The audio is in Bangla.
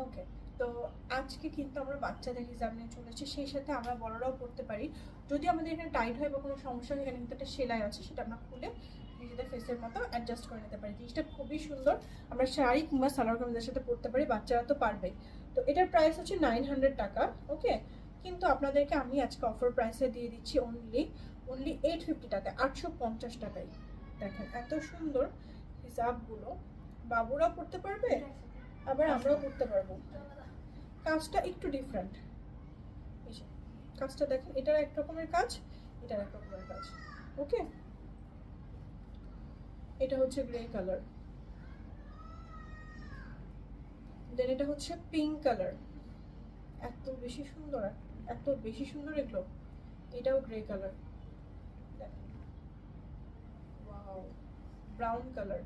ওকে, তো আজকে কিন্তু আমরা বাচ্চাদের হিজাব নিয়ে চলেছি, সেই সাথে আমরা বড়রাও পড়তে পারি। যদি আমাদের এখানে টাইট হয় বা কোনো সমস্যা হয়, এখানে কিন্তু একটা সেলাই আছে, সেটা আমরা খুলে নিজেদের ফেসের মতো অ্যাডজাস্ট করে নিতে পারি। জিনিসটা খুবই সুন্দর, আমরা শাড়ি কিংবা সালোয়ার কামিজের সাথে পড়তে পারি, বাচ্চারা তো পারবে। তো এটার প্রাইস হচ্ছে 900 টাকা। ওকে, কিন্তু আপনাদেরকে আমি আজকে অফার প্রাইসে দিয়ে দিচ্ছি অনলি 850 টাকা, 850 টাকায়। দেখেন এত সুন্দর হিজাবগুলো, বাবুরাও পড়তে পারবে, আবার আমরাও করতে পারবো। কাজটা একটু ডিফারেন্ট, কাজটা দেখেন, এটার এক রকমের কাজ, এটার এক রকমের কাজ। ওকে, এটা হচ্ছে গ্রে কালার, দেন এটা হচ্ছে পিঙ্ক কালার। এত বেশি সুন্দর, এত বেশি সুন্দর এগুলো। এটাও গ্রে কালার, দেখেন, ওয়াও, ব্রাউন কালার।